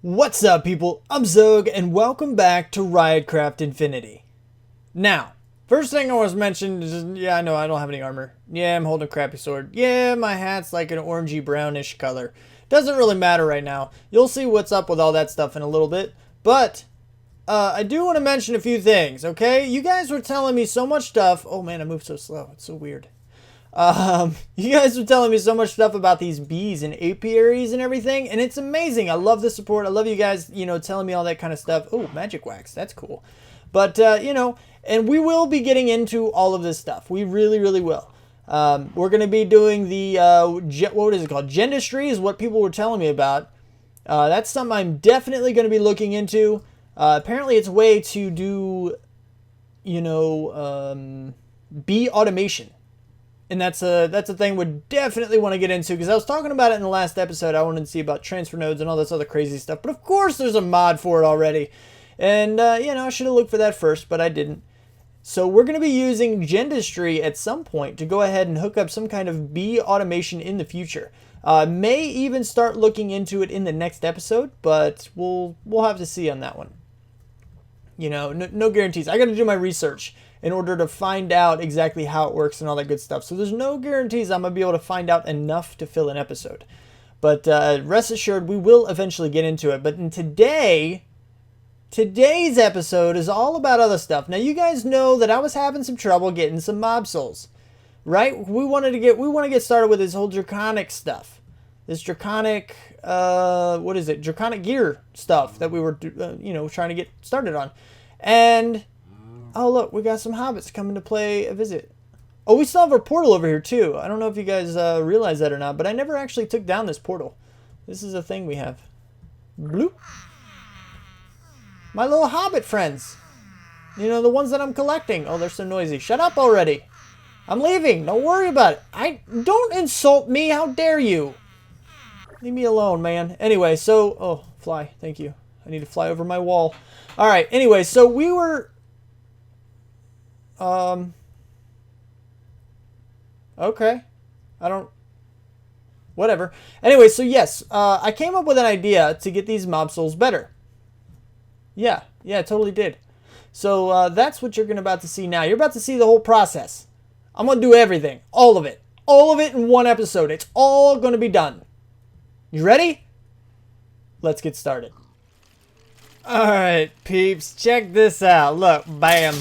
What's up, people? I'm Xogue, and welcome back to Ryotcraft Infinity. Now, first thing I want to mention is, yeah, I know I don't have any armor. Yeah, I'm holding a crappy sword. Yeah, my hat's like an orangey brownish color. Doesn't really matter right now. You'll see what's up with all that stuff in a little bit. But, I do want to mention a few things, okay? You guys were telling me so much stuff. Oh man, I move so slow. It's so weird. You guys were telling me so much stuff about these bees and apiaries and everything, and it's amazing. I love the support. I love you guys, telling me all that kind of stuff. Oh, magic wax. That's cool. But, and we will be getting into all of this stuff. We really, really will. We're going to be doing the, what is it called? Gendistry is what people were telling me about. That's something I'm definitely going to be looking into. Apparently it's a way to do, bee automation. And that's a thing we definitely want to get into, because I was talking about it in the last episode. I wanted to see about transfer nodes and all this other crazy stuff. But of course there's a mod for it already. And, I should have looked for that first, but I didn't. So we're going to be using Gendistry at some point to go ahead and hook up some kind of bee automation in the future. May even start looking into it in the next episode, but we'll have to see on that one. No guarantees. I got to do my research in order to find out exactly how it works and all that good stuff. So there's no guarantees I'm going to be able to find out enough to fill an episode. But rest assured, we will eventually get into it. But in today's episode is all about other stuff. Now, you guys know that I was having some trouble getting some mob souls, right? We want to get started with this whole draconic stuff. This draconic, draconic gear stuff that we were, trying to get started on. And oh, look, we got some hobbits coming to play a visit. Oh, we still have our portal over here, too. I don't know if you guys realize that or not, but I never actually took down this portal. This is a thing we have. Bloop. My little hobbit friends. The ones that I'm collecting. Oh, they're so noisy. Shut up already. I'm leaving. Don't worry about it. Don't insult me. How dare you? Leave me alone, man. Anyway, so... Oh, fly. Thank you. I need to fly over my wall. All right. Anyway, so we were... Okay. Whatever. Anyway, so yes, I came up with an idea to get these mob souls better. Yeah, I totally did. So, that's what you're about to see now. You're about to see the whole process. I'm going to do everything. All of it. All of it in one episode. It's all going to be done. You ready? Let's get started. Alright, peeps. Check this out. Look, bam.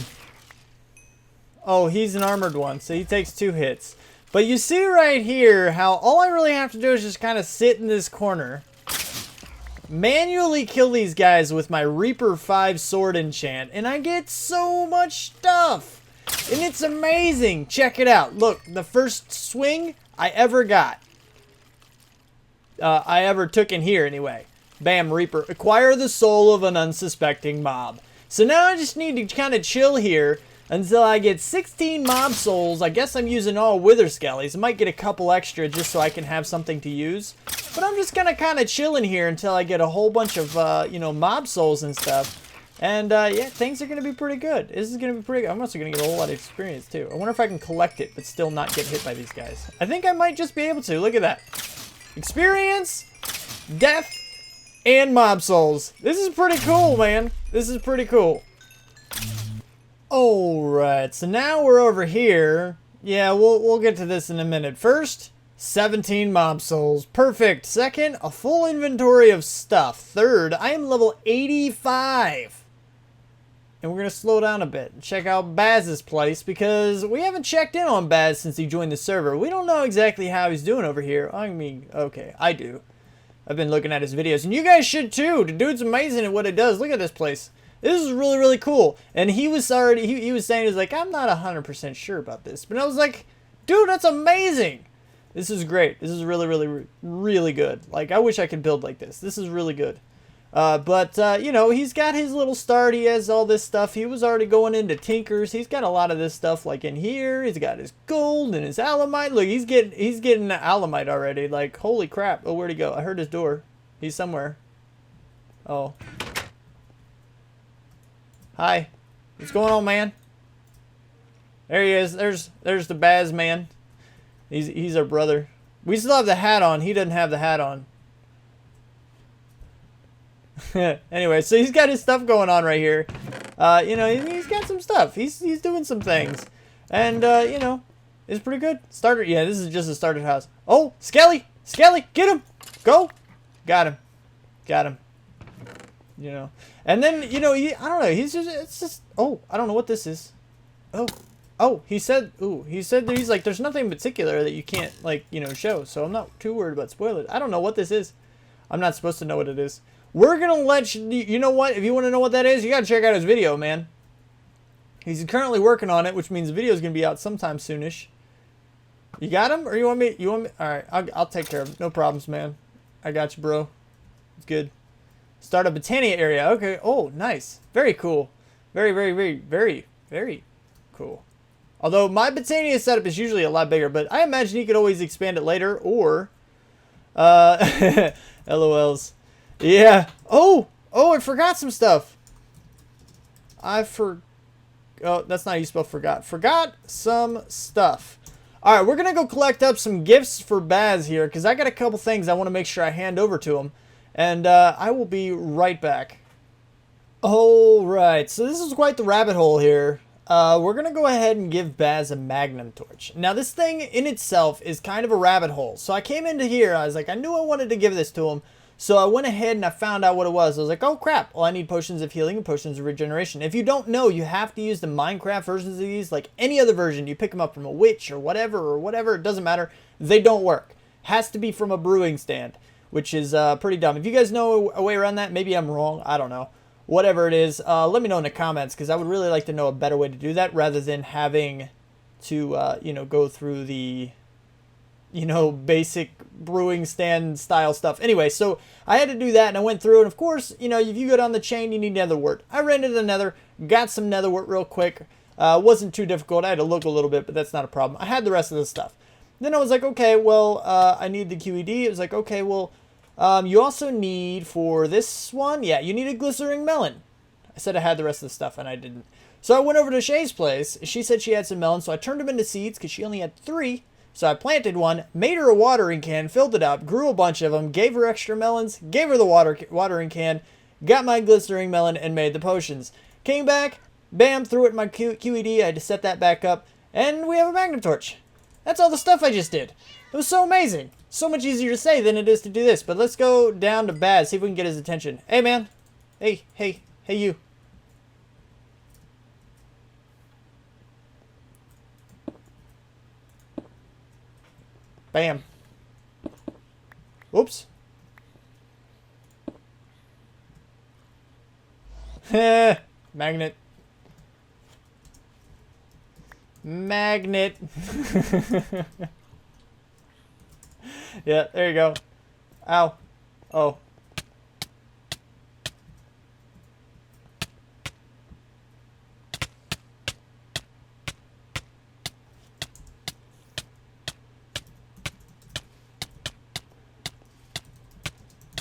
Oh, he's an armored one, so he takes 2 hits. But you see right here how all I really have to do is just kind of sit in this corner, manually kill these guys with my Reaper 5 sword enchant, and I get so much stuff. And it's amazing. Check it out. Look, the first swing I ever got. I ever took in here anyway. Bam, Reaper. Acquire the soul of an unsuspecting mob. So now I just need to kind of chill here until I get 16 mob souls. I guess I'm using all wither skellies. I might get a couple extra just so I can have something to use. But I'm just gonna kind of chill in here until I get a whole bunch of, mob souls and stuff. And, yeah, things are gonna be pretty good. This is gonna be pretty good. I'm also gonna get a whole lot of experience, too. I wonder if I can collect it, but still not get hit by these guys. I think I might just be able to. Look at that. Experience, death, and mob souls. This is pretty cool, man. This is pretty cool. Alright, so now we're over here. Yeah, we'll get to this in a minute. First, 17 mob souls. Perfect. Second, a full inventory of stuff. Third, I am level 85. And we're going to slow down a bit and check out Baz's place, because we haven't checked in on Baz since he joined the server. We don't know exactly how he's doing over here. I mean, okay, I do. I've been looking at his videos, and you guys should too. The dude's amazing at what it does. Look at this place. This is really, really cool. And he was already, he was saying, he was like, I'm not 100% sure about this. But I was like, dude, that's amazing. This is great. This is really, really, really good. Like, I wish I could build like this. This is really good. He's got his little start. He has all this stuff. He was already going into Tinkers. He's got a lot of this stuff like in here. He's got his gold and his Alamite. Look, he's getting the Alamite already. Like, holy crap. Oh, where'd he go? I heard his door. He's somewhere. Oh. Hi. What's going on, man? There he is. There's the Baz man. He's our brother. We still have the hat on. He doesn't have the hat on. Anyway, so he's got his stuff going on right here. You know, he's got some stuff. He's doing some things. And, you know, it's pretty good. Starter, yeah, this is just a starter house. Oh, Skelly! Skelly, get him! Go! Got him. Got him. You know. And then, you know, I don't know, he's just, it's just, oh, I don't know what this is. Oh, he said that he's like, there's nothing in particular that you can't, like, you know, show. So I'm not too worried about spoilers. I don't know what this is. I'm not supposed to know what it is. We're going to let you know what? If you want to know what that is, you got to check out his video, man. He's currently working on it, which means the video is going to be out sometime soonish. You got him? Or you want me? All right, I'll take care of him. No problems, man. I got you, bro. It's good. Start a Botania area. Okay. Oh, nice. Very cool. Very, very, very, very, very cool. Although my Botania setup is usually a lot bigger, but I imagine you could always expand it later, or LOLs. Yeah. Oh, I forgot some stuff. Oh, that's not how you spell forgot. Forgot some stuff. All right, we're going to go collect up some gifts for Baz here, because I got a couple things I want to make sure I hand over to him. And I will be right back. All right, so this is quite the rabbit hole here. We're going to go ahead and give Baz a magnum torch. Now, this thing in itself is kind of a rabbit hole. So I came into here, I was like, I knew I wanted to give this to him. So I went ahead and I found out what it was. I was like, oh crap, well I need potions of healing and potions of regeneration. If you don't know, you have to use the Minecraft versions of these. Like any other version, you pick them up from a witch or whatever, it doesn't matter. They don't work. Has to be from a brewing stand, which is pretty dumb. If you guys know a way around that, maybe I'm wrong, I don't know. Whatever it is, let me know in the comments, because I would really like to know a better way to do that rather than having to, you know, go through the, you know, basic brewing stand style stuff. Anyway, so I had to do that, and I went through, and of course, you know, if you go down the chain, you need nether wart. I ran into the nether, got some nether wart real quick. Wasn't too difficult. I had to look a little bit, but that's not a problem. I had the rest of the stuff. Then I was like, okay, well, I need the QED. It was like, okay, well, you also need for this one, yeah, you need a glycerine melon. I said I had the rest of the stuff, and I didn't. So I went over to Shay's place. She said she had some melons, so I turned them into seeds because she only had 3. So I planted one, made her a watering can, filled it up, grew a bunch of them, gave her extra melons, gave her the watering can, got my glycerine melon, and made the potions. Came back, bam, threw it in my QED. I had to set that back up, and we have a magnum torch. That's all the stuff I just did. It was so amazing. So much easier to say than it is to do this. But let's go down to Baz, see if we can get his attention. Hey, man. Hey, you. Bam. Oops. Magnet. Magnet. Yeah, there you go. Ow. Oh.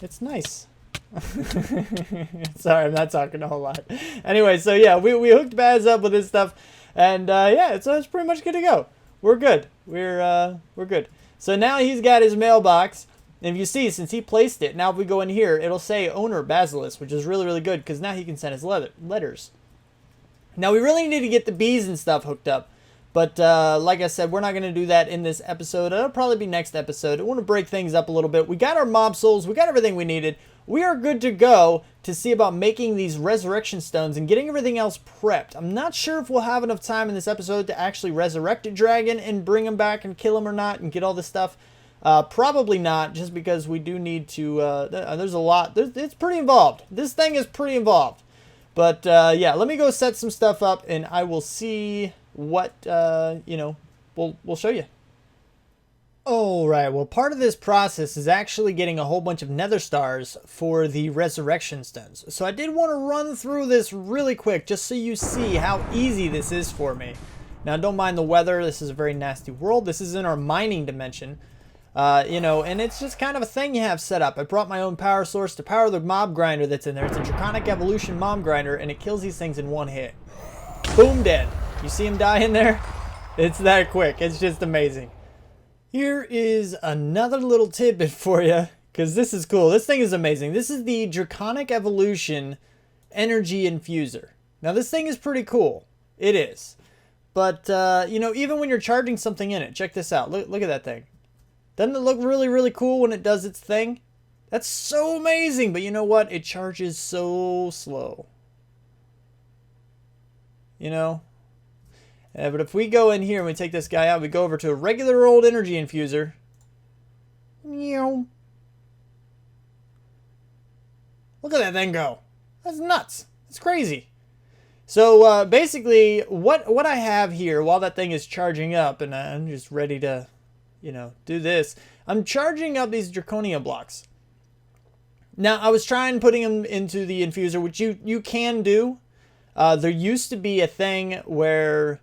It's nice. Sorry, I'm not talking a whole lot. Anyway, so yeah, we hooked Baz up with this stuff, and yeah, it's pretty much good to go. We're good. We're good. So now he's got his mailbox, and if you see, since he placed it, now if we go in here, it'll say owner Basilisk, which is really, really good, because now he can send his letters. Now we really need to get the bees and stuff hooked up, but like I said, we're not going to do that in this episode. It'll probably be next episode. I want to break things up a little bit. We got our mob souls. We got everything we needed. We are good to go to see about making these resurrection stones and getting everything else prepped. I'm not sure if we'll have enough time in this episode to actually resurrect a dragon and bring him back and kill him or not and get all this stuff. Probably not, just because we do need to, there's a lot, it's pretty involved. This thing is pretty involved. But yeah, let me go set some stuff up, and I will see what, you know, we'll show you. Alright, well, part of this process is actually getting a whole bunch of nether stars for the resurrection stones. So I did want to run through this really quick just so you see how easy this is for me. Now, don't mind the weather. This is a very nasty world. This is in our mining dimension. You know, and it's just kind of a thing you have set up. I brought my own power source to power the mob grinder that's in there. It's a Draconic Evolution mob grinder, and it kills these things in one hit. Boom, dead. You see him die in there? It's that quick. It's just amazing. Here is another little tidbit for you, Because this is cool. This thing is amazing. This is the Draconic Evolution Energy Infuser. Now, this thing is pretty cool. It is. But, you know, even when you're charging something in it, check this out. Look at that thing. Doesn't it look really, really cool when it does its thing? That's so amazing. But you know what? It charges so slow. You know? But if we go in here and we take this guy out, we go over to a regular old energy infuser. Meow. Look at that thing go. That's nuts. It's crazy. So basically, what I have here while that thing is charging up, and I'm just ready to, you know, do this. I'm charging up these Draconia blocks. Now, I was trying putting them into the infuser, which you can do. There used to be a thing where,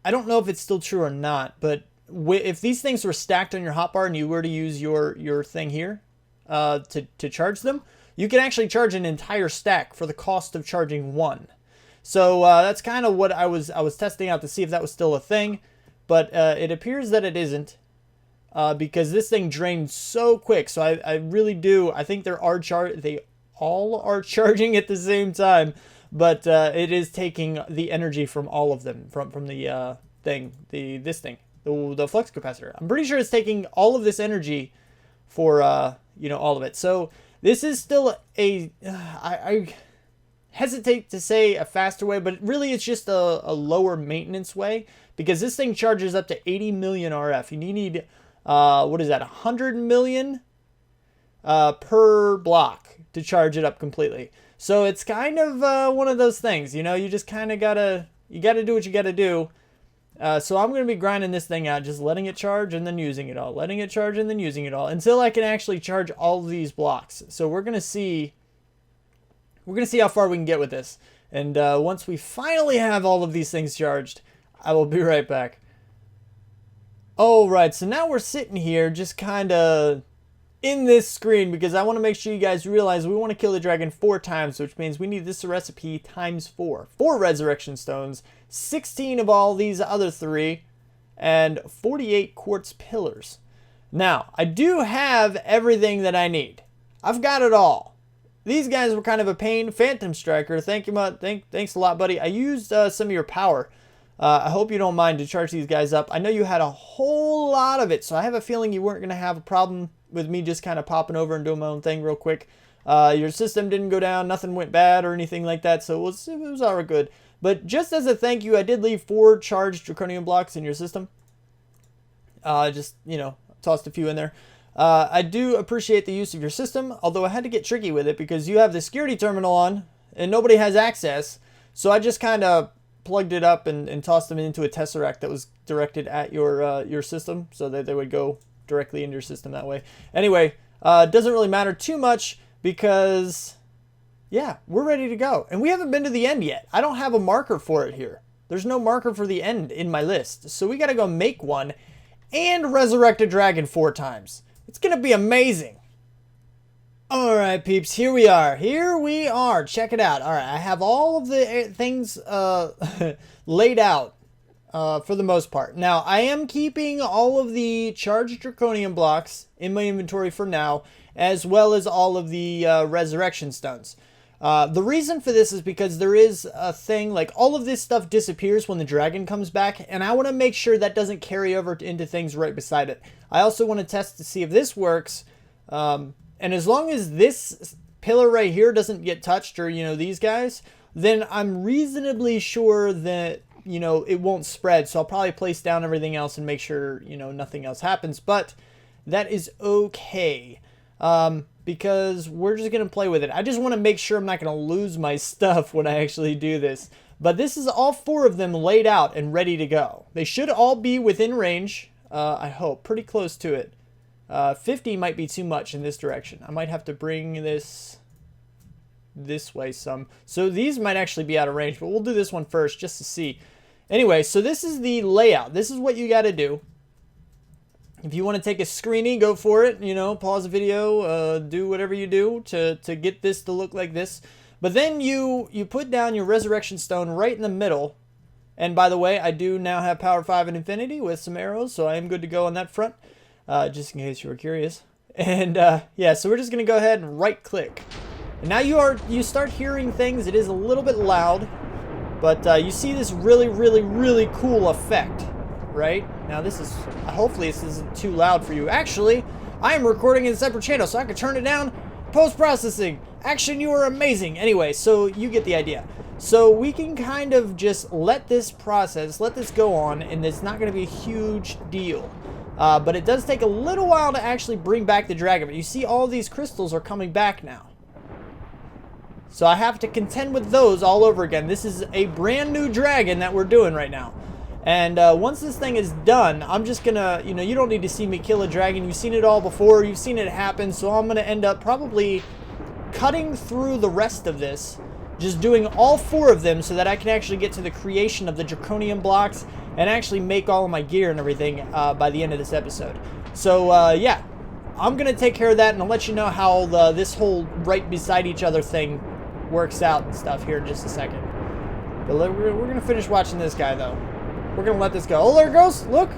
I don't know if it's still true or not, but if these things were stacked on your hotbar and you were to use your thing here to charge them, you can actually charge an entire stack for the cost of charging one. So that's kind of what I was testing out to see if that was still a thing, but it appears that it isn't because this thing drains so quick. So I really do. I think they all are charging at the same time, but it is taking the energy from all of them from the the flux capacitor. I'm pretty sure it's taking all of this energy for you know, all of it. So this is still I hesitate to say a faster way, but really it's just a lower maintenance way, because this thing charges up to 80 million RF. And you need, what is that, 100 million per block to charge it up completely. So it's kind of one of those things, you know, you just kind of gotta do what you gotta do. So I'm going to be grinding this thing out, just letting it charge and then using it all. Letting it charge and then using it all until I can actually charge all of these blocks. So we're going to see how far we can get with this. And once we finally have all of these things charged, I will be right back. Alright, so now we're sitting here just kind of in this screen because I want to make sure you guys realize we want to kill the dragon 4 times, which means we need this recipe times 4. 4 resurrection stones, 16 of all these other 3, and 48 quartz pillars. Now, I do have everything that I need. I've got it all. These guys were kind of a pain. Phantom Striker, thanks a lot, buddy. I used some of your power. I hope you don't mind to charge these guys up. I know you had a whole lot of it, so I have a feeling you weren't going to have a problem with me just kind of popping over and doing my own thing real quick. Your system didn't go down, nothing went bad or anything like that, so it was all good. But just as a thank you, I did leave 4 charged draconium blocks in your system. Just, you know, tossed a few in there. I do appreciate the use of your system, although I had to get tricky with it because you have the security terminal on and nobody has access. So I just kind of plugged it up and tossed them into a tesseract that was directed at your system so that they would go directly into your system that way. Anyway, it doesn't really matter too much because, yeah, we're ready to go. And we haven't been to the end yet. I don't have a marker for it here. There's no marker for the end in my list. So we got to go make one and resurrect a dragon 4 times. It's going to be amazing. Alright, peeps, here we are. Here we are. Check it out. Alright, I have all of the things laid out for the most part. Now, I am keeping all of the charged draconium blocks in my inventory for now, as well as all of the resurrection stones. The reason for this is because there is a thing, like all of this stuff disappears when the dragon comes back, and I want to make sure that doesn't carry over into things right beside it. I also want to test to see if this works, and as long as this pillar right here doesn't get touched, or, you know, these guys, then I'm reasonably sure that, you know, it won't spread. So I'll probably place down everything else and make sure, you know, nothing else happens. But that is okay, because we're just going to play with it. I just want to make sure I'm not going to lose my stuff when I actually do this. But this is all 4 of them laid out and ready to go. They should all be within range, I hope, pretty close to it. 50 might be too much in this direction. I might have to bring this way some. So these might actually be out of range, but we'll do this one first just to see. Anyway, so this is the layout. This is what you got to do. If you want to take a screenie, go for it. You know, pause the video, do whatever you do to get this to look like this. But then you put down your resurrection stone right in the middle. And by the way, I do now have power 5 and infinity with some arrows, so I am good to go on that front. Just in case you were curious. And yeah, so we're just gonna go ahead and right click. And now you start hearing things. It is a little bit loud, but you see this really cool effect, right? Now this is, hopefully this isn't too loud for you. Actually, I am recording in a separate channel, so I can turn it down. Post-processing. Action, you are amazing. Anyway, so you get the idea. So we can kind of just let this process, let this go on, and it's not going to be a huge deal. But it does take a little while to actually bring back the dragon. But you see all these crystals are coming back now. So I have to contend with those all over again. This is a brand new dragon that we're doing right now. And once this thing is done, I'm just gonna, you don't need to see me kill a dragon. You've seen it all before. You've seen it happen. So I'm gonna end up probably cutting through the rest of this, just doing all 4 of them so that I can actually get to the creation of the draconium blocks and actually make all of my gear and everything by the end of this episode. So yeah, I'm gonna take care of that, and I'll let you know how this whole right beside each other thing works out and stuff here in just a second. But we're gonna finish watching this guy though. We're gonna let this go. Oh, there it goes. Look,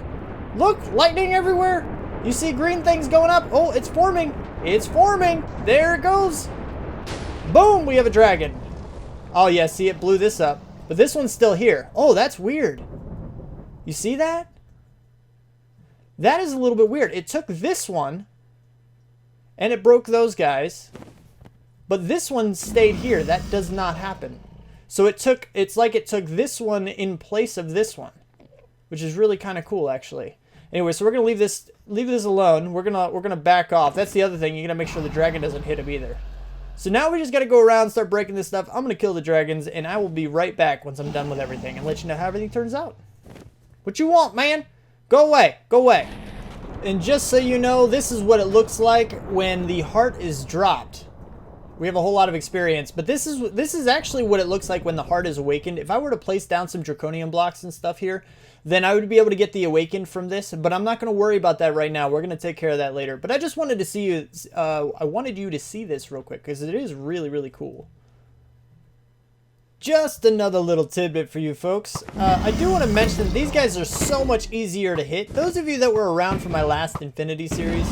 lightning everywhere. You see green things going up. Oh, it's forming. It's forming. There it goes. Boom, we have a dragon. Oh yeah, see, it blew this up. But this one's still here. Oh, that's weird. You see that? That is a little bit weird. It took this one and it broke those guys. But this one stayed here. That does not happen. So it's like it took this one in place of this one, which is really kind of cool, actually. Anyway, so we're gonna leave this alone. We're gonna back off. That's the other thing. You gotta make sure the dragon doesn't hit him either. So now we just gotta go around, start breaking this stuff. I'm gonna kill the dragons, and I will be right back once I'm done with everything and let you know how everything turns out. What you want, man? Go away, go away. And just so you know, this is what it looks like when the heart is dropped. We have a whole lot of experience, but this is actually what it looks like when the heart is awakened. If I were to place down some draconium blocks and stuff here, then I would be able to get the awakened from this, but I'm not going to worry about that right now. We're going to take care of that later. But I just wanted to see you, I wanted you to see this real quick, because it is really cool. Just another little tidbit for you folks. I do want to mention that these guys are so much easier to hit. Those of you that were around for my last Infinity series,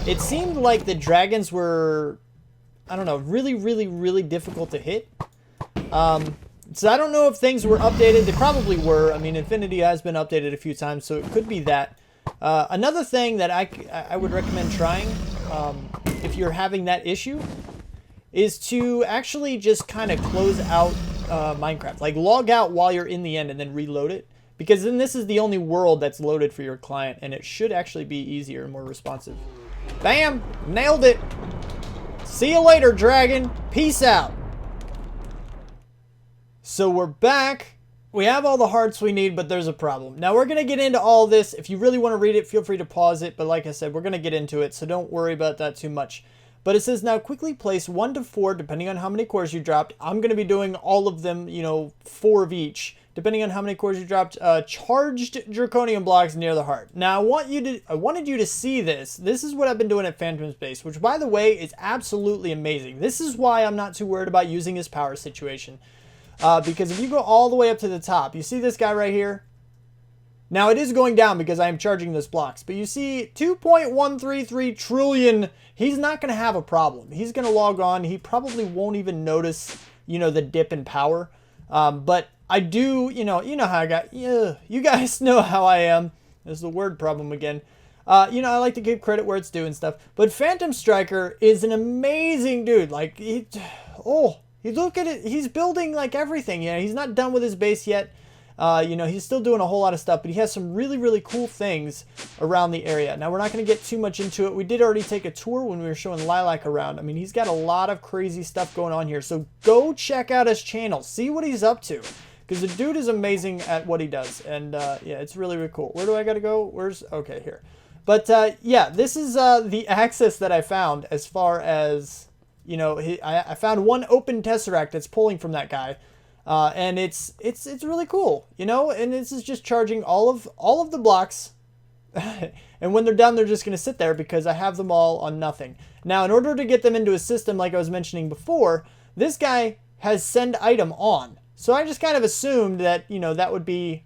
it seemed like the dragons were, I don't know, really difficult to hit. So I don't know if things were updated. They probably were. I mean, Infinity has been updated a few times, so it could be that. Another thing that I would recommend trying, if you're having that issue, is to actually just kind of close out Minecraft. Like, log out while you're in the end and then reload it. Because then this is the only world that's loaded for your client, and it should actually be easier and more responsive. Bam! Nailed it! See you later, dragon. Peace out. So we're back. We have all the hearts we need, but there's a problem. Now we're going to get into all this. If you really want to read it, feel free to pause it. But like I said, we're going to get into it, so don't worry about that too much. But it says now quickly place 1 to 4, depending on how many cores you dropped. I'm going to be doing all of them, 4 of each, depending on how many cores you dropped. Charged draconium blocks near the heart. Now I wanted you to see this. This is what I've been doing at Phantom's base, which by the way is absolutely amazing. This is why I'm not too worried about using his power situation. Because if you go all the way up to the top, you see this guy right here? Now it is going down because I am charging those blocks, but you see 2.133 trillion, he's not going to have a problem. He's going to log on. He probably won't even notice, the dip in power. But I do, you know how I got, you guys know how I am. There's the word problem again. I like to give credit where it's due and stuff. But Phantom Striker is an amazing dude. Like, you look at it, he's building like everything. He's not done with his base yet. He's still doing a whole lot of stuff, but he has some really cool things around the area. Now, we're not going to get too much into it. We did already take a tour when we were showing Lilac around. I mean, he's got a lot of crazy stuff going on here. So go check out his channel. See what he's up to. Because the dude is amazing at what he does. And, yeah, it's really cool. Where do I got to go? Okay, here. But, yeah, this is the access that I found as far as... I found one open tesseract that's pulling from that guy, and it's really cool, and this is just charging all of the blocks, and when they're done, they're just going to sit there because I have them all on nothing. Now, in order to get them into a system, like I was mentioning before, this guy has send item on, so I just kind of assumed that, that would be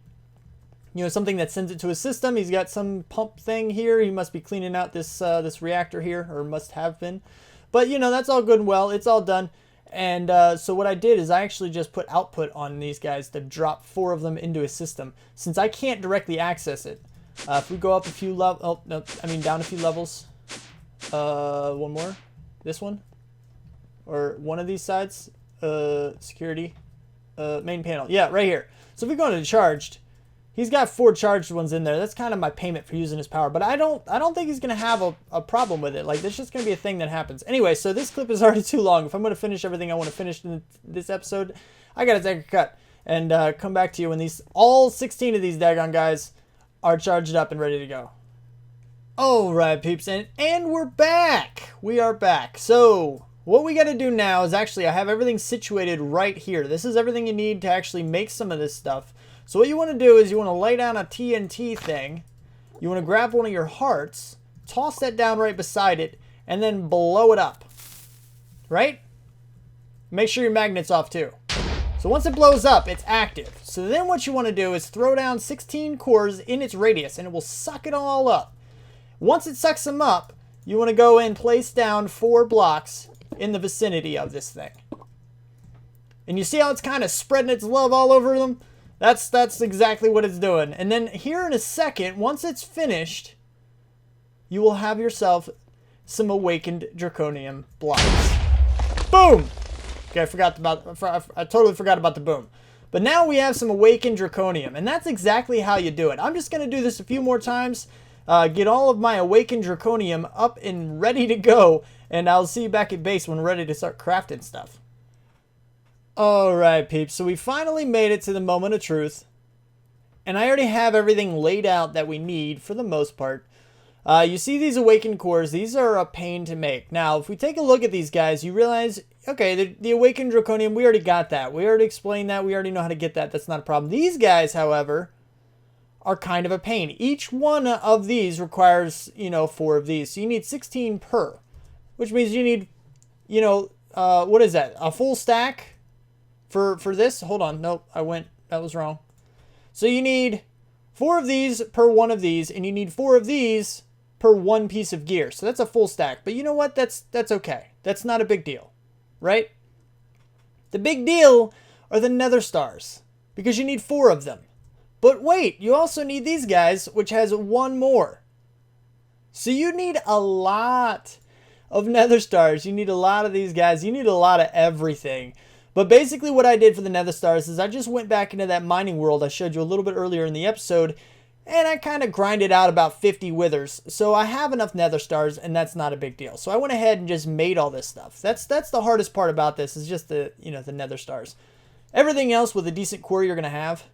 you know, something that sends it to his system. He's got some pump thing here. He must be cleaning out this this reactor here, or must have been. But, you know, that's all good and well. It's all done. And so what I did is I actually just put output on these guys to drop 4 of them into his system, since I can't directly access it. If we go up a few levels, oh, no, I mean down a few levels. One more. This one. Or one of these sides. Security. Main panel. Yeah, right here. So if we go into charged, he's got 4 charged ones in there. That's kind of my payment for using his power. But I don't think he's going to have a problem with it. Like, this is just going to be a thing that happens. Anyway, so this clip is already too long. If I'm going to finish everything I want to finish in this episode, I got to take a cut. And come back to you when all 16 of these daggone guys are charged up and ready to go. Alright, peeps. And we're back. We are back. So what we got to do now is actually I have everything situated right here. This is everything you need to actually make some of this stuff. So what you want to do is you want to lay down a TNT thing. You want to grab one of your hearts, toss that down right beside it, and then blow it up. Right? Make sure your magnet's off too. So once it blows up, it's active. So then what you want to do is throw down 16 cores in its radius, and it will suck it all up. Once it sucks them up, you want to go and place down 4 blocks in the vicinity of this thing. And you see how it's kind of spreading its love all over them? That's exactly what it's doing. And then here in a second, once it's finished, you will have yourself some awakened draconium blocks. Boom! Okay, I totally forgot about the boom. But now we have some awakened draconium, and that's exactly how you do it. I'm just going to do this a few more times, get all of my awakened draconium up and ready to go, and I'll see you back at base when we're ready to start crafting stuff. Alright, peeps, so we finally made it to the moment of truth, and I already have everything laid out that we need for the most part. You see these awakened cores, these are a pain to make. Now, if we take a look at these guys, you realize, okay, the awakened draconium, we already got that. We already explained that. We already know how to get that. That's not a problem. These guys, however, are kind of a pain. Each one of these requires, you know, 4 of these. So you need 16 per, which means you need, you know, what is that? A full stack for this? Hold on. Nope, that was wrong. So you need 4 of these per 1 of these, and you need 4 of these per 1 piece of gear. So that's a full stack. But you know what? That's okay. That's not a big deal, right? The big deal are the nether stars, because you need 4 of them. But wait, you also need these guys, which has 1 more. So you need a lot of nether stars. You need a lot of these guys. You need a lot of everything. But basically what I did for the nether stars is I just went back into that mining world I showed you a little bit earlier in the episode, and I kind of grinded out about 50 withers. So I have enough nether stars, and that's not a big deal. So I went ahead and just made all this stuff. That's the hardest part about this, is just the nether stars. Everything else with a decent core you're going to have.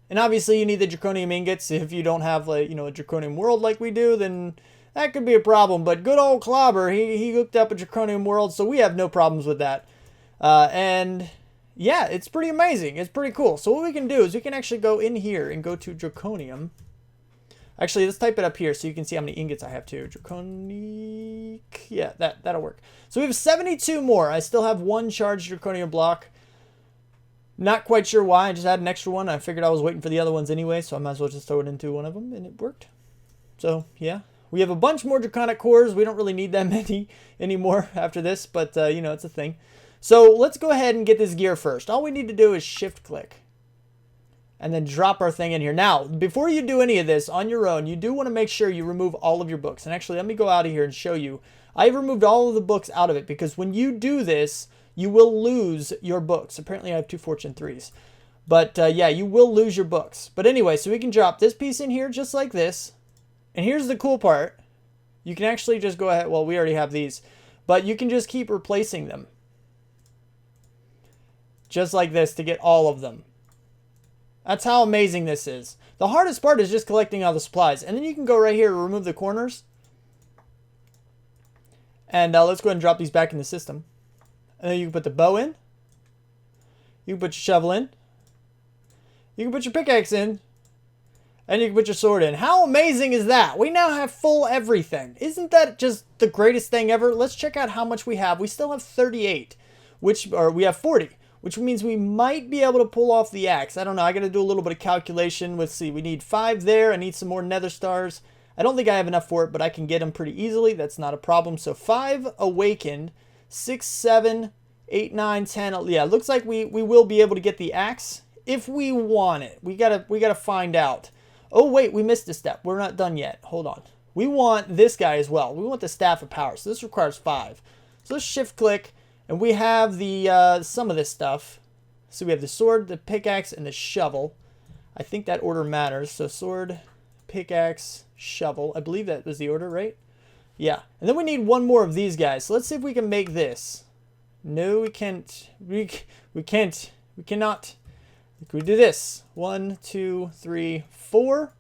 And obviously you need the draconium ingots. If you don't have, like, you know, a draconium world like we do, then that could be a problem. But good old Clobber, he hooked up a draconium world, so we have no problems with that. And yeah, it's pretty amazing. It's pretty cool. So what we can do is we can actually go in here and go to draconium. Actually, let's type it up here so you can see how many ingots I have too. Draconic. Yeah, that'll work. So we have 72 more. I still have 1 charged draconium block. Not quite sure why. I just had an extra one. I figured I was waiting for the other ones anyway, so I might as well just throw it into one of them, and it worked. So yeah, we have a bunch more draconic cores. We don't really need that many anymore after this, but you know, it's a thing. So let's go ahead and get this gear first. All we need to do is shift click and then drop our thing in here. Now, before you do any of this on your own, you do want to make sure you remove all of your books. And actually, let me go out of here and show you. I've removed all of the books out of it, because when you do this, you will lose your books. Apparently, I have 2 fortune 3s. But yeah, you will lose your books. But anyway, so we can drop this piece in here just like this. And here's the cool part. You can actually just go ahead. Well, we already have these. But you can just keep replacing them. Just like this to get all of them. That's how amazing this is. The hardest part is just collecting all the supplies. And then you can go right here and remove the corners. And let's go ahead and drop these back in the system. And then you can put the bow in. You can put your shovel in. You can put your pickaxe in. And you can put your sword in. How amazing is that? We now have full everything. Isn't that just the greatest thing ever? Let's check out how much we have. We still have 38. We have 40. which means we might be able to pull off the axe. I don't know. I got to do a little bit of calculation. Let's see. We need 5 there. I need some more nether stars. I don't think I have enough for it, but I can get them pretty easily. That's not a problem. So 5 awakened, 6, 7, 8, 9, 10. Yeah, it looks like we will be able to get the axe if we want it. We gotta find out. Oh wait, we missed a step. We're not done yet. Hold on. We want this guy as well. We want the staff of power. So this requires 5. So let's shift click, and we have the some of this stuff. So we have the sword, the pickaxe, and the shovel. I think that order matters. So sword, pickaxe, shovel. I believe that was the order, right? Yeah. And then we need one more of these guys. So let's see if we can make this. No, we can't. We can't. We cannot. We do this. 1, 2, 3, 4.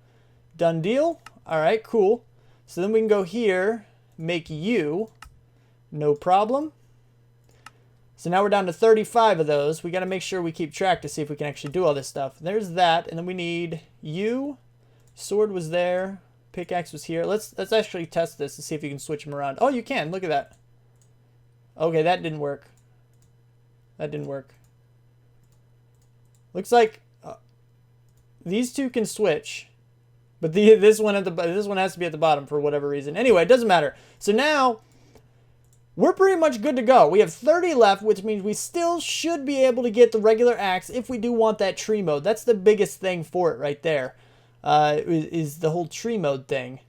Done deal. All right, cool. So then we can go here, make you. No problem. So now we're down to 35 of those. We got to make sure we keep track to see if we can actually do all this stuff. There's that, and then we need you. Sword was there. Pickaxe was here. Let's actually test this to see if you can switch them around. Oh, you can. Look at that. Okay, that didn't work. That didn't work. Looks like these two can switch, but this one has to be at the bottom for whatever reason. Anyway, it doesn't matter. So now we're pretty much good to go. We have 30 left, which means we still should be able to get the regular axe if we do want that tree mode. That's the biggest thing for it right there, is the whole tree mode thing,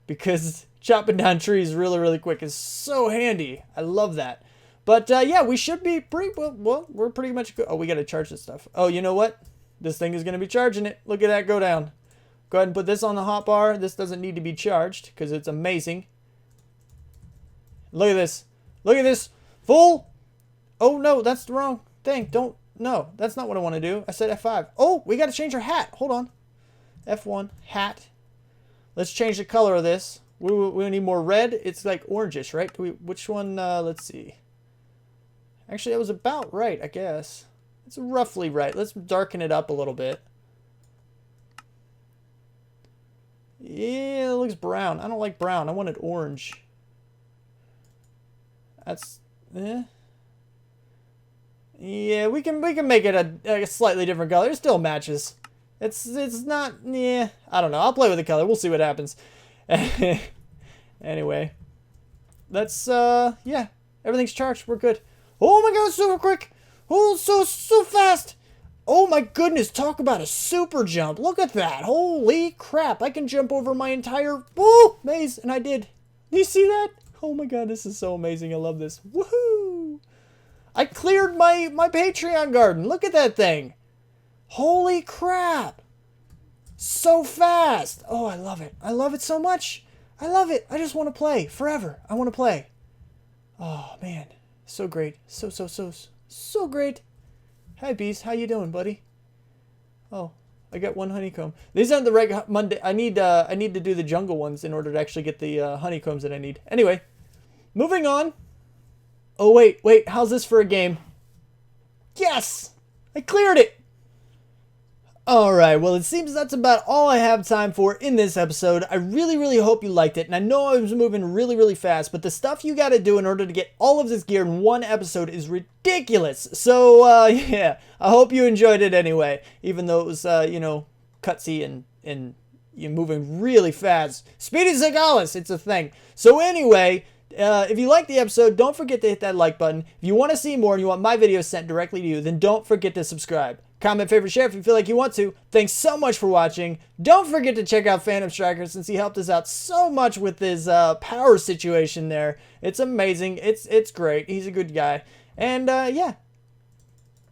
because chopping down trees really, really quick is so handy. I love that. But yeah, we should be pretty well. We're pretty much good. Oh, we got to charge this stuff. Oh, you know what? This thing is going to be charging it. Look at that go down. Go ahead and put this on the hotbar. This doesn't need to be charged because it's amazing. Look at this. Look at this. Full. Oh, no, that's the wrong thing. Don't. No, that's not what I want to do. I said F5. Oh, we got to change our hat. Hold on. F1, hat. Let's change the color of this. We need more red. It's like orangish, right? Which one? Let's see. Actually, that was about right, I guess. It's roughly right. Let's darken it up a little bit. Yeah, it looks brown. I don't like brown. I wanted orange. That's... Yeah, we can make it a slightly different color. It still matches. It's not... Yeah, I don't know. I'll play with the color. We'll see what happens. Anyway. Let's, yeah. Everything's charged. We're good. Oh my god, super quick. Oh, so fast. Oh my goodness, talk about a super jump. Look at that. Holy crap. I can jump over my entire maze, and I did. You see that? Oh my god, this is so amazing. I love this. Woohoo. I cleared my Patreon garden. Look at that thing. Holy crap. So fast. Oh, I love it. I love it so much. I love it. I just want to play forever. I want to play. Oh, man. So great. So great. Hi, Beast. How you doing, buddy? Oh, I got 1 honeycomb. These aren't the regular Monday. I need to do the jungle ones in order to actually get the honeycombs that I need. Anyway, moving on. Oh, wait. How's this for a game? Yes! I cleared it! Alright, well, it seems that's about all I have time for in this episode. I really hope you liked it, and I know I was moving really fast, but the stuff you gotta do in order to get all of this gear in one episode is ridiculous. So, yeah, I hope you enjoyed it anyway, even though it was, you know, cutsy and you're moving really fast. Speedy Zagalis, it's a thing. So anyway, if you liked the episode, don't forget to hit that like button. If you want to see more and you want my videos sent directly to you, then don't forget to subscribe. Comment, favorite, share if you feel like you want to. Thanks so much for watching. Don't forget to check out Phantom Striker since he helped us out so much with his power situation there. It's amazing. It's great. He's a good guy. And yeah,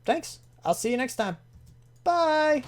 thanks. I'll see you next time. Bye.